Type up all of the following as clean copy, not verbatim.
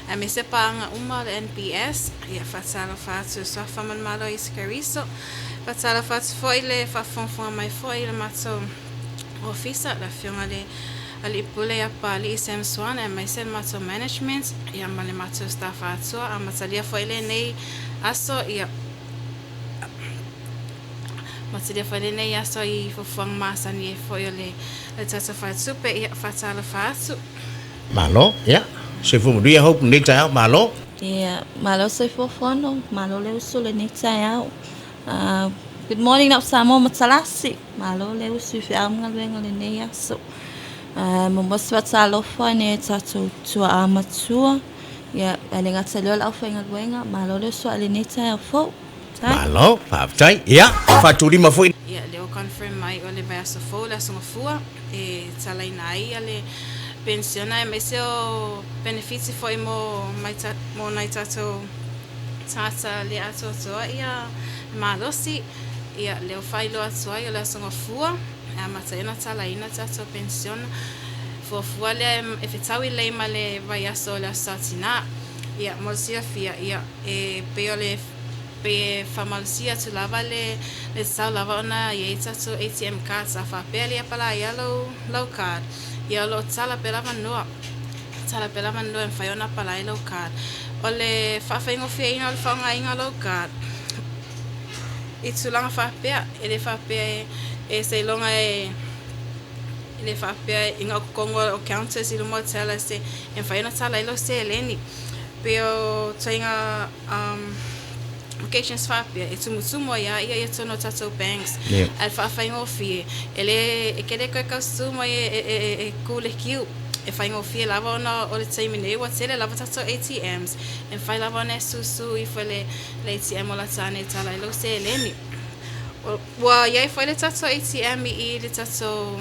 A me se panga uma le NPS, ia fatala fatu so faman malo iskariso. Fatala fatu foi le fa fonfonga mai foi le mato officer la fiona le ali pule ya pali sem swan e mai se mato management ia male mato staff atu a matalia foi le nei aso ia matalia foi le nei aso I fofang masa ni foi le tata fatu pe ia fatala fatu malo ya se fu dia hope ni ta malo Yeah, malo se fofono, malo le usu le nitayao. Good morning na Samoa matalasi. Malo le usu fi am ngalwenga le neya so. Momoswa Talofa ne tatu tua amatua. Ya, ale ngatalo la fa ngalwenga, malo le usu ale nitayao fo. malo faftai ya faturi mafoi ia leo confirm mai ole vai aso fo la songa fua e talai nai ale pensiona e meseo benefits foi mo nai tato tata le ato toa ia malosi ia leo fai lo atoa ia la songa fua a matena talai na tato pensiona fua le e fetawi le male vai aso la satina ia mosia fia ia e peole pe famalsia tu lava le sa lava ona ye tato ATM card sa fa pele pala low card ia lo tsala pela manoa en faiona pala low card ole fa fa ingo fie ina fa nga inga low card itsulanga fa pe ele fa pe e se longa e ele fa pe inga kongo accountants ilo mo tsala se en faiona tsala lo se leni pero tsainga occasions fapia etumusumo ya ia tono tato banks alfa faingo fie ele ekele ka sumo e kule kiu e faingo fie lava ona o le time nei watele lava tato ATMs en fai lava ne susu I fele le ATM ola tane tala lo se leni wa ia foi le tato ATM I le tato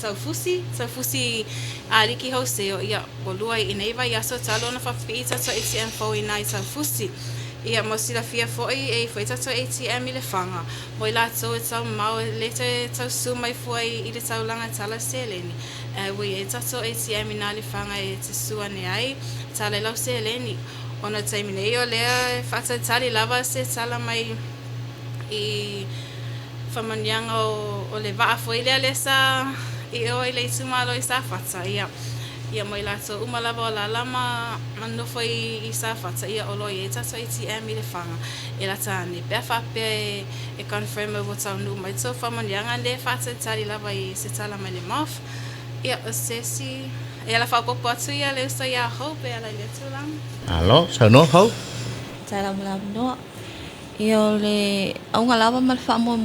Saufusi aliki hoseo ia bolua ineva ia so talo na fa pizza so ATM fo ina Saufusi ia mosila fia fo e foi tato ATM ile fanga mo ila so so mau lete so sumai foi ile so langa tala seleni we e tato ATM ina ile fanga e tsua ne ai tala lo seleni ona time ne yo le fata tali lava se tala mai I famanyanga o le va foi ile sa I o ile sumalo I sa fata ia mo ila so umalava la lama mando foi I sa fata ia o lo ye tato ATM ile fanga ila tani pe fa pe e confirm o ta no mai so famanyanga le fata tali lava I se tala mai le mof ia sesi ela fa popo atu ia le so ia hope ela le tulang alo sa no ho Tala no. Io le aunga lava mal fa mo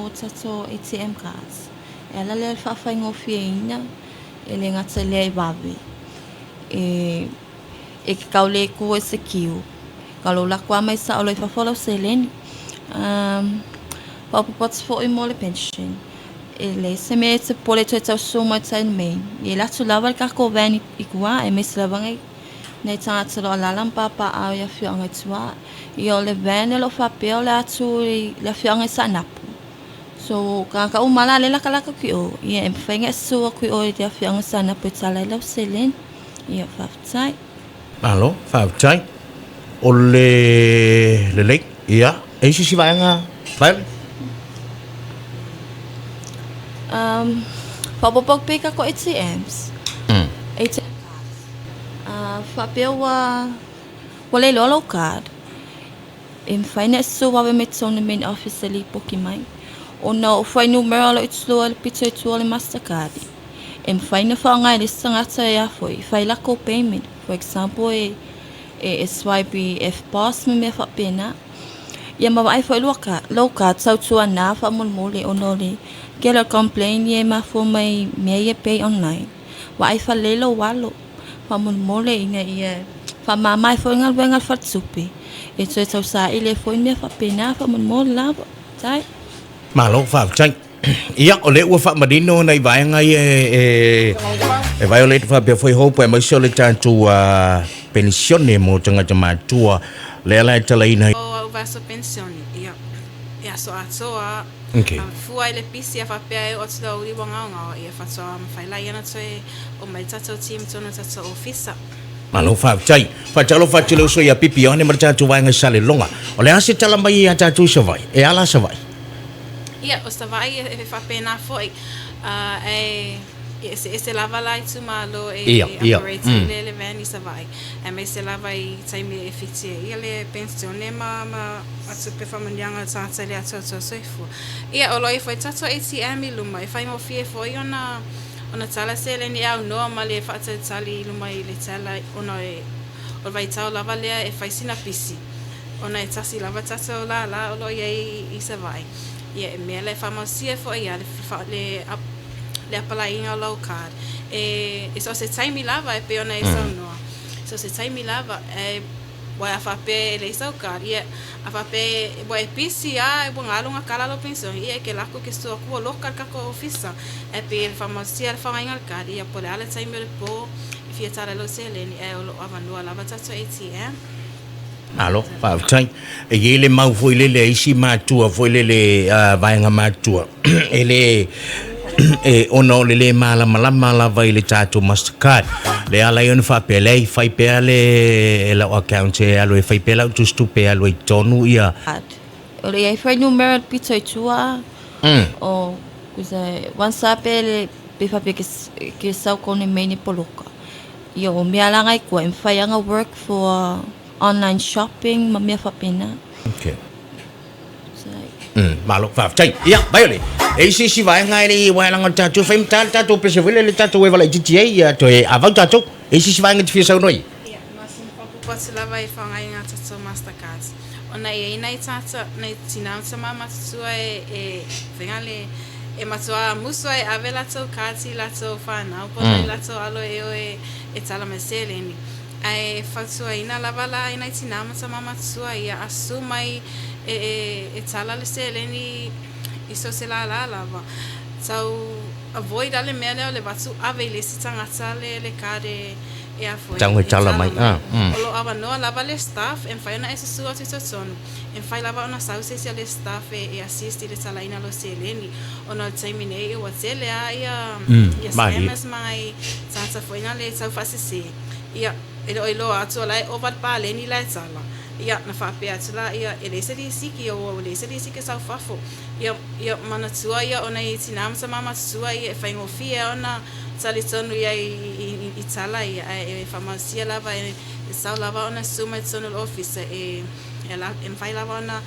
tato ATM cards. Ela le fa fa ngofieina ele ngatele babi. E kaule ku ese kiu. Kalau la kwa mai sa ole fa follow selen. Pa pots fo I mole pension. Ele se me se pole to tau so much time me. Ela tu lava ka ko vani ikua e me se lava ngai nei tanga talo alalam papa au ya fianga tua I ole vene lo fa pe ole atu la fianga sanapu so ka umala le la kala ka ki o ia em fenga so ku o ya fianga sanapu tsala lo selen ia fa tsai alo faftai ole le ia e si vai nga vai fa popok pe ka ko ATMs ATM fa pe wa wale lo card em finance so wa met so ne main office ali pokimai o no foi numero lo itslo al pizza itslo al mastercard em fine fa ngai le sanga tsa ya foi fai la co payment for example e swipe if pass me fa pena ya ma vai foi lo card so tsua na fa mol mole o no le kela complain ye ma fo mai me ye pay online wa fa le lo walo fa mol mole inga ia fa mama foi ngal wengal fa tsupi e tso tso sa ile foi me fa pena fa mol mol la tai malo faftai ia ole ua fa madino nei vai ngai e violate fa be foi hope mai so le tantu pensione mo tanga tama tua le la tala ina o vaso pensione ia ia so atoa Okay. fua ile pisi a whapea e o tila uri wanga ngā ia whatoa mwhailai ana toe o mai tatou team tono tatou ofisa. Malo whaatai. Whatalo whatilo so ia pipi o ne mara tātou waenga sale longa. O le ase tala mai ia tātou sa vai. E ala sa vai. Ia, o sta vai e whapea nā foi. Se lava lai tu malo e operator le vani sa vai. E mai se lava i taimi e fitie. Ia le pensione ma atu pe whamandianga tātai le ato soifu. Ia, o loi foi tato ATM I luma. E whai mo fie foi ona tala se le ni au noa ma le whaata tali luma I le tala o vai tau lava lea e whai sina pisi. Ona e tasi lava tato la o loi I sa vai. Ia, e mea le whamausia foi ia le apalainga o lau card. E so se taimi lava e pe ona e sau noa. So se taimi lava e wai a whape le sau card. Ia, a whape wai pisi a e bunga alunga kala lo pension. Ia ke lako ke stua kua loka kako ofisa. E pe whamausia le whangainga le card. Ia pole ale taimi o le po. I fia tala lo se leni e o lo avanua lava tato ATM. Alo, whaatai. E le mau foi lele isi mātua, foi lele vaenga mātua. Ele e ono le malama lava I le tātou Mastercard. Le ala iona whapelei, whai pea le lau account e alo e whai pea lau tustu pea alo I tonu ia. O le ai whai numero pito I tua. O kusa wansape le pe whape ke sau kone meini poloka. Ia o mea langa I kua im whai anga work for online shopping ma mea whapena. Okay. Malo whaatai. Ia, vai ole. E si vai ngai le waelanga tātou whaim tātou pese wile le tātou e wala I GTA ia to e avau tātou. E si vai ngai te fia sau noi. Ia, masin whakupatu lava I whangai ngā tātou Mastercards. Ona I nei tātou, nei tinau sama matutua e whengale e matua musua e ave latou kāti latou whanau. Pona latou alo e tala me seleni. Ai fatua ina lava la ina tinama sama matua ia asu mai e tala le seleni iso se la lava. So avoid ale mele le batu ave le sitanga le kade e a foi. Tango tala mai. Olo ava no lava le staff en fai na ese sua titoton. En fai lava ona sauce se le staff e assist le tala ina lo seleni. Ona termine e wa tele ia SMS mai tata foi na le sau fasise. Ia elo atu lai over pale ni lai sala ia na whapea tula ia ele se di siki o ele se di siki sau fafo ia mana tua ia ona I tinam sa mama tua ia e whaingo fia ona tali tonu ia I tala ia e whamausia lava e sau lava ona suma tonu office e whai lava ona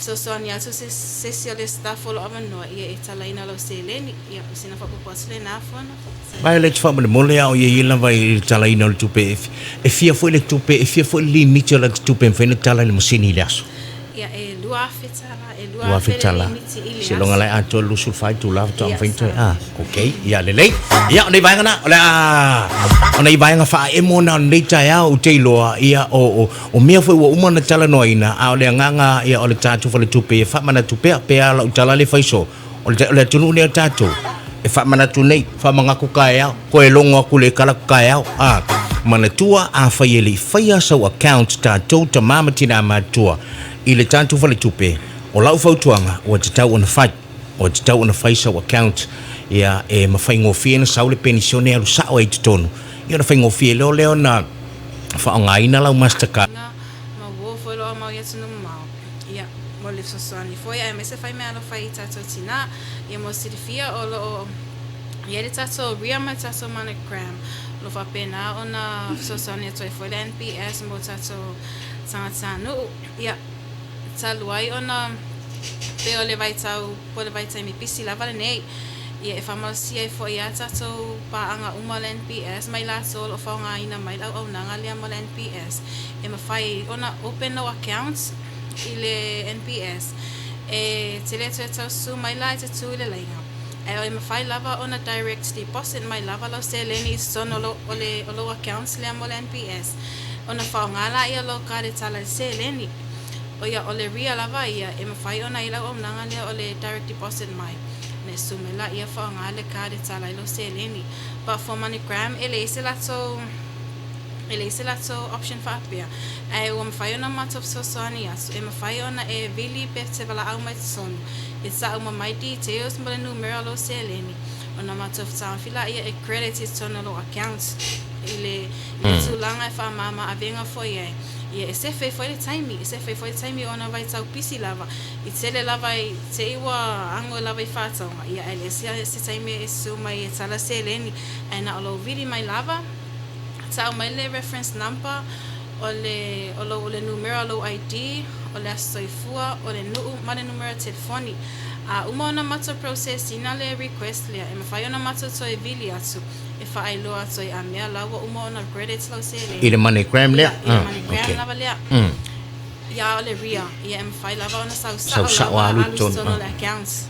so ni atu se le staff o lo avanoa ia e tala ina lo se leni ia sina whapupotu le nafona. Vai le tfa mo le au ye la vai tala ina le tupe e fia foi le tupe e fia foi limite le tupe fe tala le musini le aso. Ia e lua fetala se longa lai ato lu sulfai tu la to fente okay ia le ia nei vai ngana ona I vai nga fa e mo na nei ta o te loa ia o mea foi o uma na tala noina a le nganga ia o le tatu fa le tupe fa mana tupe pe ala tala le faiso o le tunu le tatu e fa mana tu nei fa manga ku kaia ko e longa ku le kala kaia mana tua a fa yeli fa ya so account tatu ta mama tina matua I le tatu fa le tupe o lau fautuanga o te tau ona fai o te tau ona fai sa account ia e mawhai ngofie na saule penisione alu sao e tutonu ia na whai ngofie leo na whaongaina lau Mastercard ma wo foi lo mau ia tunu mau ia mo le sosani foi ai me se fai me alo fai tato tina ia mo sirifia o lo ia le tato ria ma tato monogram lo fa pena ona sosani toi foi le NPS mo tato sangatanu ia taluai ona pe o le vai tau po le vai tai mi pisi lava le nei ia e whamausia e foi a tatou paanga uma le NPS mai la sol o whaonga ina mai lau au nanga lea mo le NPS e mawhai ona open no accounts I le NPS e te lea tu e tau su mai la e te tu I le lainga e o e mawhai lava ona direct deposit mai lava lau se leni son o lo accounts lea mo le NPS ona whaonga la ia lo kare tala se leni o ia o le ria lava ia e mawhai ona I lau au nanga lea o le direct deposit mai ne sumela ia whaonga le kare tala ilo se leni but for MoneyGram ele se lato ele se la to option fa apia ai o mafai ona matop so soani aso e mafai ona e vili pe se vala au mai son e sa uma mai details ma le numero lo se leni ona matop sa fila ia e credit is on lo accounts ele tulanga e fa mama avenga foi ia se fe foi le time ona vai tau pisi lava i tele lava i te iwa ango lava i fatonga ia ele se time e su mai e tala se leni ana lo vili mai lava tau mai le reference number o le numero lo ID o le soifua o le nuu ma le numero telefoni uma ona mato process ina le request le e mafai ona mato to e vili atu e fa ai lo atu a mea lawa uma ona credits lo se le ile MoneyGram le okay lava le ya o le ria ia e mafai lava ona sa alu tono le accounts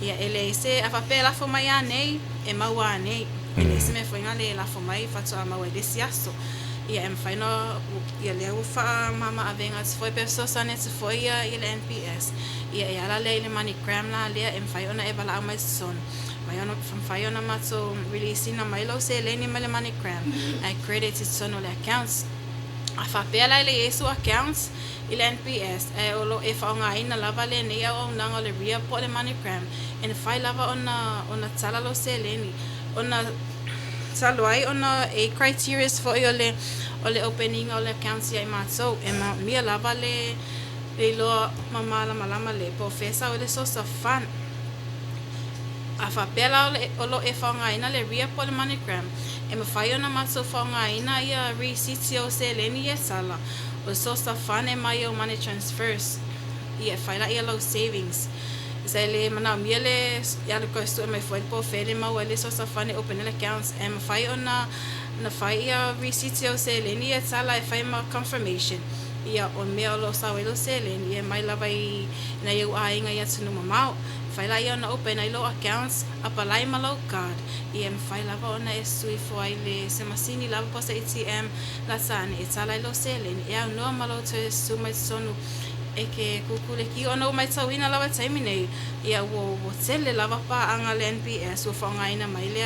ia ele se a fa la fo mai anei e maua nei ele se me foi ngale la fo mai fa to a maua de siaso ia em fai no ia le ufa mama avenga foi pessoa sa net foi ia ile NPS ia ala le MoneyGram la le em fai ona e bala mai son mai ona fai ona mato release na mai lo se le ni mele MoneyGram I credit it sono le accounts a fa pela ile yesu accounts ile NPS e olo e fa nga ina lava le ne ya o nanga le ria po le MoneyGram en fai lava ona tsala lo se le ni ona salwai ona a criteria for ole opening ole accounts ya matso e ma mia lava le lo mama la malama le professor ole so fan a fa pela olo e fa nga ina le ria po le MoneyGram e ma fa ona matso fa nga ina ya receipt o se le ni sala o so fan e mai o money transfers ia fa la lo savings Zele mana miele ya le costo me foi po fele ma wele so safane open accounts and fai ona na fai ya receipt o sele ni e sala e fai ma confirmation ia on me lo sa welo sele ni e mai la vai na eu ai nga ya tunu mama fai la ya na open ai lo accounts apalai ma lo card e fai la ona e sui foi le se masini la po ATM la sane e sala lo sele ni e no ma lo te su mai sonu e ke kukule ki ona mai tawina lava time nei ia wo tele lava pa anga le NPS wo fanga ina mai le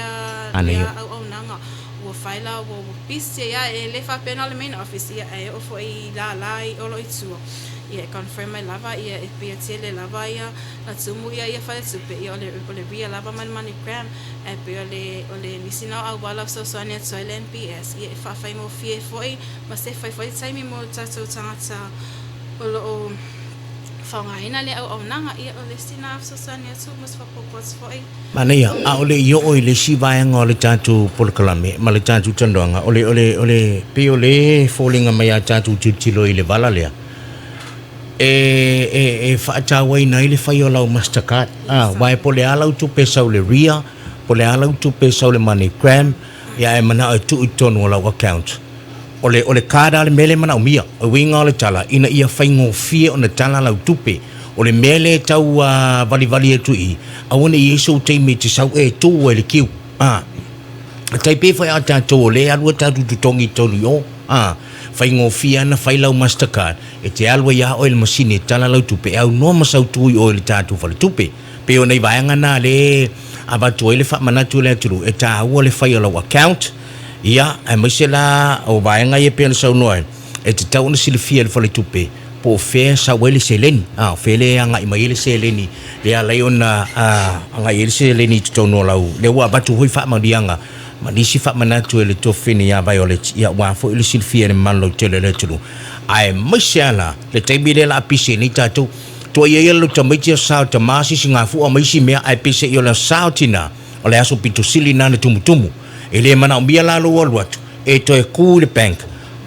au nanga wo faila wo pisi ya e le fa penal main office ia e o foi la lai o lo itu ia confirm mai lava ia e pe tele lava ia na tsumu ia fa super ia ole bia lava man MoneyGram e pe ole nisina au wala so so net so le NPS ia fa fa mo fie foi ma se fa foi time mo tsa o whangaina le au nanga ia o le sina afsosani atu mas whapokos foi. Manea, a ole io o le sivaenga o le tātu polokalame, ma le tātu tandoanga, ole pe ole fōlinga mai a tātu tilo i le vala lea. E whaatawai nei le whai o lau Mastercard. Wai po le alau tu pesau le ria, po le alau tu pesau le MoneyGram, ia e mana o tu i tonu o lau account. Ole kada le mele mana umia o winga ole tala ina ia faingo fie ona tala lau tupe ole mele tau vali tu i awone yeso te me te sau e tu ele kiu tai pe fa ata to le alu ta tu tongi tonu yo faingo fie na failau Mastercard e te alwa ya oil machine tala lau tupe au no masau tu i ole tatu fale tupe pe ona ivaanga na le abatu ele fa manatu le tulu e ta ole failau account ia e maisela o vaenga ia pe so noe e te tau na silifia le fale tupe po fe sa wele seleni fele anga i mai le seleni le ala ona anga i le seleni to no lau le wa batu hoi fa madianga ma disi fa manatu le to fini ya violet ia wa fo le silifia le malo tele le tulu ai maisela le taibi le la pisi ni tatu to ye lo tamaiti sa tamasi singa fu o maisi me ai pisi yo la sautina o le aso pito silina na tumutumu ele mana umbia la lo watu e to e ku le bank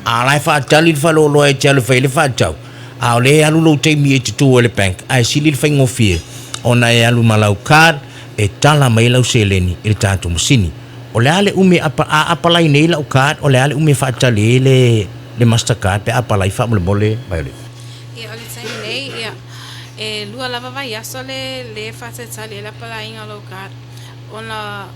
a lai fa tali fa lo e tele fa le fa tau a le alu lo te mi e tu le bank ai sili fa ngofie ona e alu malau card e tala mai lau seleni e tatu musini o le ale umi apa lai nei lau card o le ale umi fa tali le Mastercard pe apa lai fa mole vai ia ole sai nei ia e lua lava vai aso le fa tali la pa lai lau card ona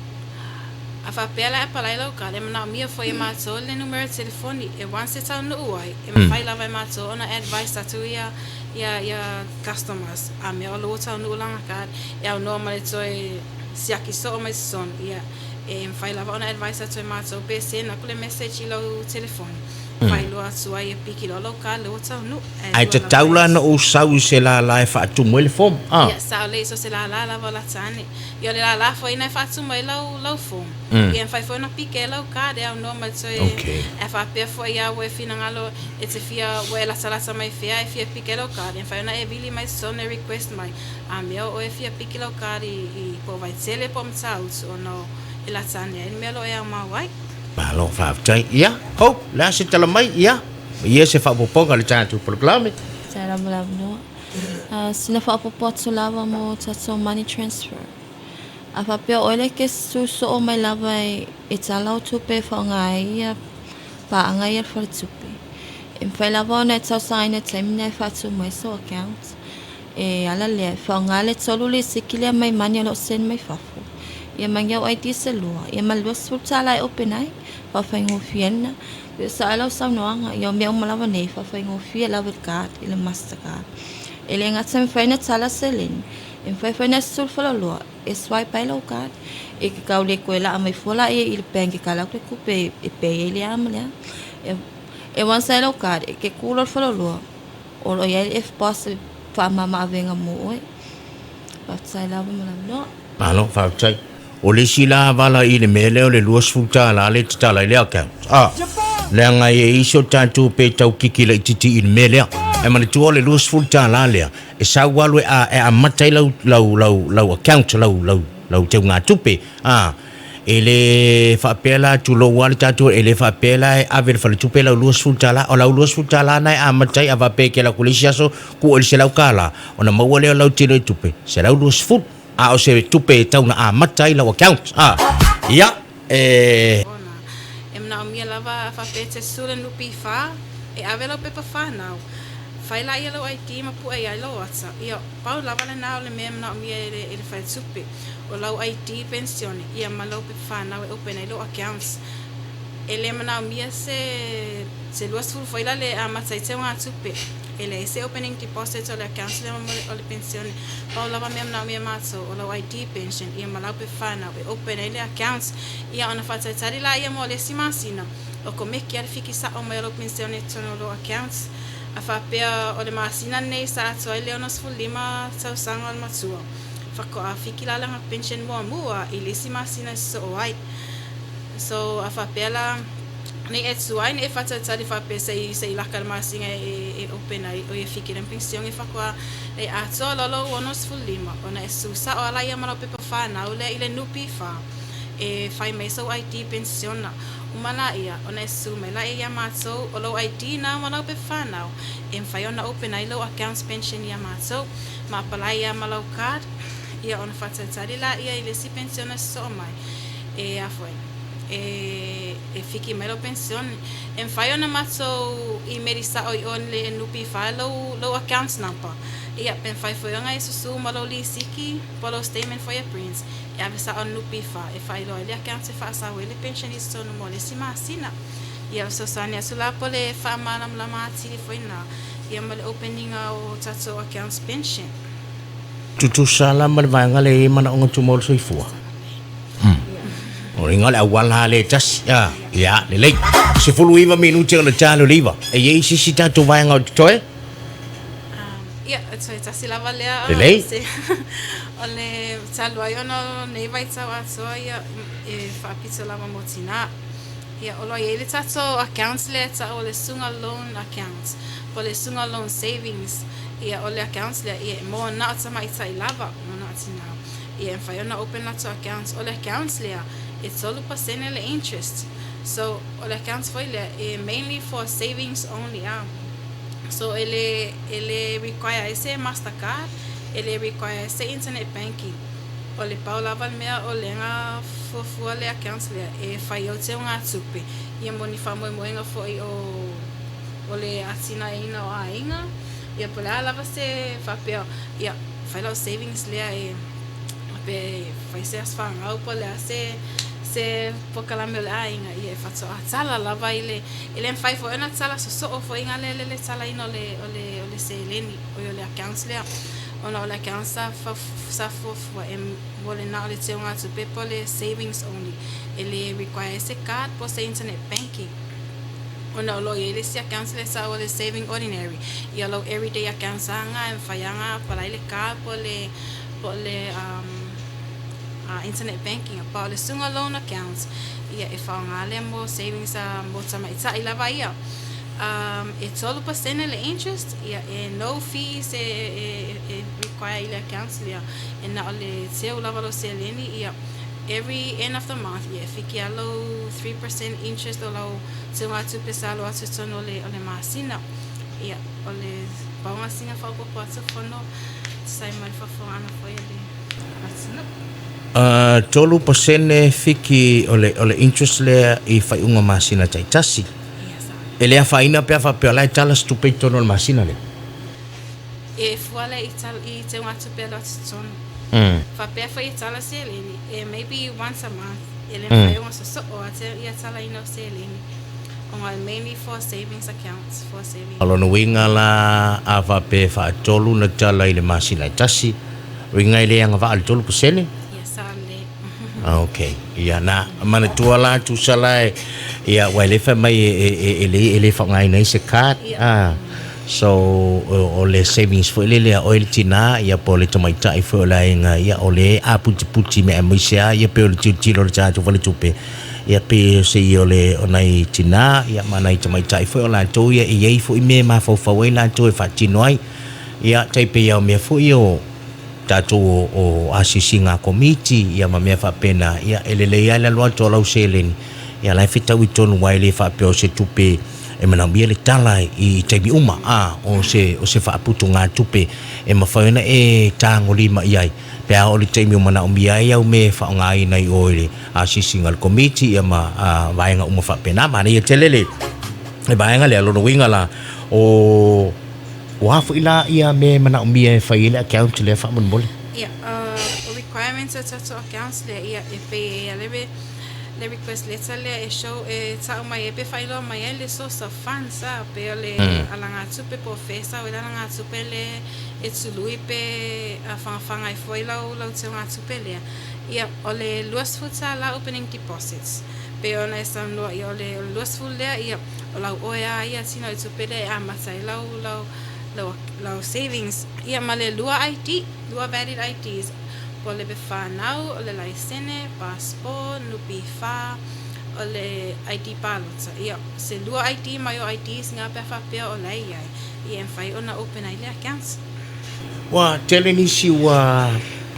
a fa pela pala ilo ka le mana mia foi mato le numero de telefoni e once ta no uai e mai lava mato ona advice atu ia customers a me lo ta no langa ka e au normal to e siaki so mai son ia fai lava ona advice atu mātou pe sena ko le message i lau telefoni fai loa sua ia piki lo ka le o tau nu Ai te taula na o sau se la e whaatu mo le fom. Ia sa le so se la lava la tane ia le la foi na whaatu mai lau fom ia fai foi na pike lau ka de au no mai so e fa pe foi ia we fina ngalo e te fia we la sala mai fia e fia pike lau ka de fai na e vili mai so ne request mai a meu o e fia pike lau ka i po vai tele po mtau o no e la tane e melo e ma wai Malo whaaftai, ia, hou, lea se tala mai, ia. Ia se whaapoponga le tātou programe. Sa lava no. Sina whaapopo atu lava mo tatou money transfer. A whapea oile ke suso o mai lava e talau tupe whaonga ia paanga ia whalitupe. E mwhai lava ona e tau saina taimina e whatu mai so account. E ala lea, whaonga le tolu le sikilea mai mani alo sen mai whafu. Ia mangiau ai di se lua. Ia malua sultala e openai. Whawhaingo fiena. Ia sa alau sau noanga. Ia mea umalawa nei. Whawhaingo fia lawa card. Ia mastercard. Ia le ngata me whaina tala se leni. Ia whaina sulfala lua. Ia swipe ai lau card. Ia ke kau le koe la amai fola. Ia ili pengi ka lau ke kupe. Ia pe ia ili amalea. Ia wansa ai lau card. Ia ke kula fala lua. Olo ia ili F-boss. Whamama avenga mo oi. Whawtai lawa malawa no. Malo, whaaftai. O le sila wala i le mele o le luas futa la le tala i le account. Lea ngai e iso tātou pe tau kiki le titi i le mele. E mani tua le luas futa la lea. E sa walu e a matai lau account lau teu ngā tupe. E le whaapela tu lo wale tātou e le whaapela e ave le whale tupe lau luas futa la. O lau luas futa la nai a matai a wape ke lau kulisi aso ku o le se lau kāla. O na maua leo lau tino i tupe. Se lau luas futa. O se tupe tauna a matai lau account. Ia. E mna o mia lava whapete sule nupi wha. E ave lau pepa wha nau. Whai la ia lau ID ma pu ai lau ata. Ia pau lava le nao le mea mna o mia e le whai tupe. O lau ID pensione. Ia ma lau pepa wha nau e open ai lau accounts. E le mna o mia se luas fulu whai la le a matai te ngā tupe. Ele se opening deposit o le accounts le o le pensione. Pau lava mea mna o mia mato o lau ID pension. Ia ma lau pe whanau e open ai le accounts. Ia ona whataitari la ia mo le simasina. O ko meki ale fiki sa o mai lau pensione tono lau accounts. A whapea o le masina nei sa ato ai le onas fulima tau sanga o le matua. Whako a fiki la langa pension mua i le simasina so o ai. So a whapea la nei e tuai nei e whataitari whape sei laka le masinga e open ai o e fiki le pension e whakoa e ato lolo onos fulima ona e susa o ala ia mara pepa whanau le i le nupi wha e whai mai so ID pensiona umana ia ona e su mai la ia matou o lo ID na mara pepa whanau e whai ona open ai lo accounts pension ia matou ma pala ia malau card ia ona whataitari la ia i le si pensiona so mai e a foi e fiki melo pensione e fai ona mato i merisa oi onle nupi fai lo accounts number ia pen fai foi nga isso su malo li siki polo statement for your prints e avesa on nupi fai lo le accounts fa sa we le pension is so no mole sima sina ia so sania sula pole fa manam la mati foi na ia mal opening o tato accounts pension Tutu sala mal vanga le mana onga tumol soifua O ringa le awala le tas ya le lei se fulu iva minuti o le talo liva e ye si tato vanga o toe ia so ita sila valea lei ole talo ai ono nei vai tsawa so ia e fa pizza lava motina ia olo ia le tato accounts le ta ole sunga loan accounts ole sunga loan savings ia ole accounts le ia mo na tsama ita lava mo na tsina ia fa ona open na to accounts ole accounts le it's all percent the interest. So all accounts for it mainly for savings only. So ele require ese Mastercard, ele require ese internet banking. Ole Paula Valmea olenga for le accounts le fai o te nga tupe. Ia moni fa mo moenga fo o ole atina ina o ainga. Ia pola lava se fa pe ia fai lo savings le pe fai se as fa ngau pola se pokala me la inga ia fatso atala lava ile fai fo na tsala so fo inga le tsala ino le se leni o le accounts le ona ola account sa for wole na ole te nga tu pole savings only ele require se card po se internet banking ona olo ele si account le sa ole saving ordinary ia lo everyday account sa nga fayanga para ile card pole internet banking pa le sunga loan accounts ia e fa nga le mo savings mo tama itsa ilava ia it's all percent le interest ia no fees require ile accounts ia na ole se ulava lo se leni ia every end of the month ia fiki alo 3% interest olo se nga tu pesalo atu tono le masina ia ole pa nga singa fa ko pa se fono sai mal fa fo ana fo ia masina tolu pasene fiki ole interest le I fai unga masina tai tasi. Ele a faina pe fa pe la tala stupe tono masina le. E fuala I te watu pe la tono. Fa pe fa I tala se le maybe once a month. Ele fa unga so o ate ia tala ino se le. Mainly for savings accounts for savings. Alo no winga la a fa pe fa tolu na tala ile masina tasi. Winga ile anga va al tolu pasene. Okay. Ia na mana tua la tu sala ia wale fa mai ele fa ngai nei se card so ole savings for le oil tina ia pole tomai tai for la inga ia ole a puti me amisia ia pe ole ti lo cha tu vale tupe ia pe se ole onai tina ia mana tomai tai for la to ia ia fo me ma fo we la to fa tinoi ia tai pe ia me fo io tato o asisinga komiti ia mamea fa pena ia elele ia la loa to lau selen ia la fita witonu waile fa pe o se tupe e mana bia le tala I taibi uma o se fa putu nga tupe e mafaina e tango lima iai pe a o le taibi uma na umbia ia me fa nga ina I oile asisinga komiti ia ma vaenga uma fa pena ma ia telele e vaenga le alo winga la o wafu ila ia me mana umbia fa ile account le fa mun bole requirements to accounts le ia e pe le request letter le e show ta mai e pe failo mai le source of funds pe le alanga tupe professor we alanga tupe le e tsului pe afanga I foi la tsenga tupe le ia ole luas futa la opening deposits pe ona san lo ia ole luas full le ia la oya ia sino tupe le amasai la savings ia male lua valid IDs pole be fa now ole license passport nupi fa ole ID balance ia se lua ID mayo IDs nga pe fa pe ole ia fai ona open ai le accounts wa teleni si wa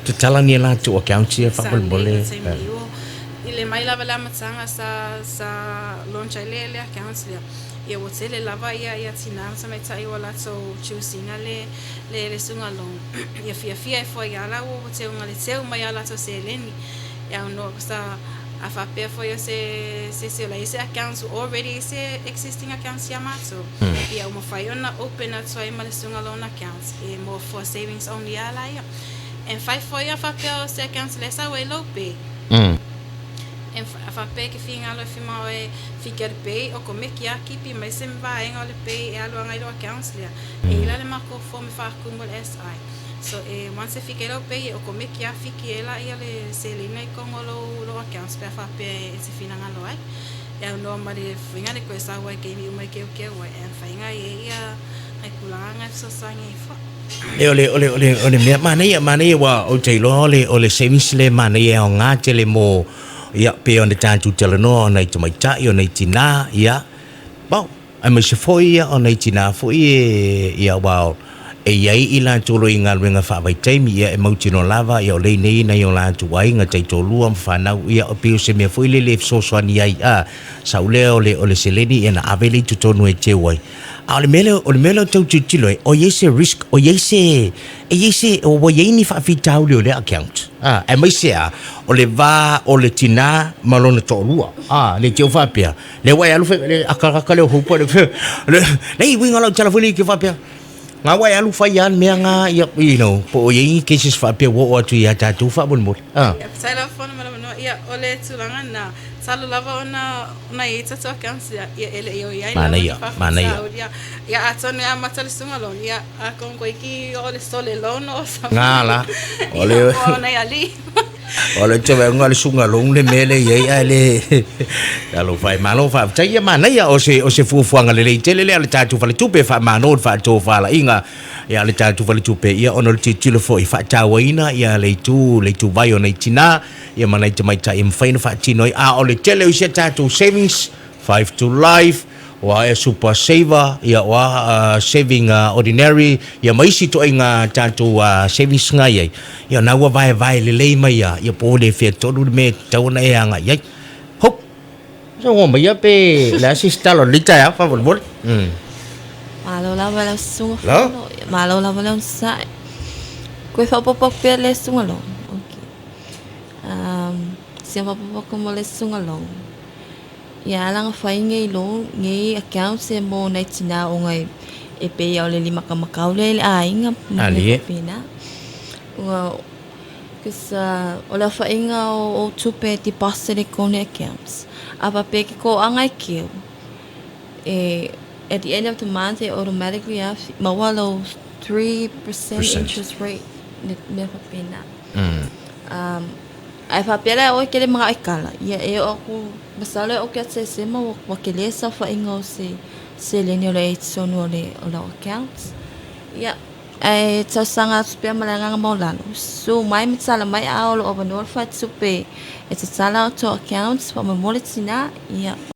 te talani la tu account ia fa bole ile mai la vala matsanga sa launch le accounts ia wotele lava ia tina sa mai tai wala so choosing le sunga long ia fia foi ala wo te unga le seu mai ala so seleni ia no sa afa pe foi se la ise accounts already se existing accounts yamato ia mo fai ona open at so mai le sunga long accounts e more for savings only ala ia and five foi afa pe se accounts le sa we lope en fa pe ke finga lo fima e fiker pe o come ki akipi mai sem va en ole pe e alo ngai lo accounts le e ila le marco form fa kumul SI so once e fikero pe o come ki afiki ela ia le selina con lo accounts pe fa pe se fina ngalo ai e no mari finga le ko sa wa ke mi mai ke wa en fa ngai ia ai kulanga so sanga i fa ole me mana ia wa o te lo ole savings le mana ia o nga tele mo ia pe on the tantu teleno na mai tai o nei tina ia ba ai me se foi ia o nei tina foi ia wa e ai ila tolo inga renga fa vai taimi ia e mautino lava ia o le nei na yo la tu ai nga tai tolu am fa na ia o pe se me foi le so so ni ai sa ole seleni ina aveli tu tonu e te wai ole melo tau tilo o yese risk o yese o wo yeni fa fitau le account e mai se ole va ole tina malona tolua le teu fa pia le wai alu le akaka le hopo le winga la telefoni ke fa pia nga wai alu fa yan me nga you know po yeni cases fa pia wo tu ya ta tu fa bon mo telephone no ia ole tulanga na Talo lava ona ita to accounts ya ele yo ya Mana ia. ya atone a matali sumalon ya a con koiki ole sole lono sa Ngala. Ole ona ya li ole te ngal sunga long le mele ye ale. Talo fai malo fa tai mana ia o se fuanga le tele le tatu fa le tupe fa mano fa to fa la inga ya le tatu fa le tupe ia ono te tilo fo i fa tawaina ia le tu vai ona tina ia mana te mai tai mfaina fa tino a ole tele o se tatu savings 5 to life wa e super saver ia wa saving ordinary ia maisi to inga tatu savings ngai ia na wa vai le mai ia po le fe to me tauna e anga ia hop so mo ia pe la sistalo lita ya fa bol Malo lava la sunga lo. Malo lava la sa. Ko fa popo pe le sunga lo. Okay. Se fa popo como le sunga lo. Ya lang fa ngai lo ngai account se mo na tina o ngai e pe ya le lima ka makau le inga ali pina. Kesa ola fa inga o tupe ti passe de kone accounts. Apa pe ko angai kill. At the end of the month, they automatically have mawalo 3% interest rate. Never pay na. Ai fa pela o kele mga ikala. Ya e o ko basala o kya se sema o wakele sa fa ingo se lenyo le sono le o la accounts. Ya ai tsa sanga spia malanga maulano. So mai mitsala mai a o over north fa tsupe. It's a sala to accounts for my wallet sina. Ya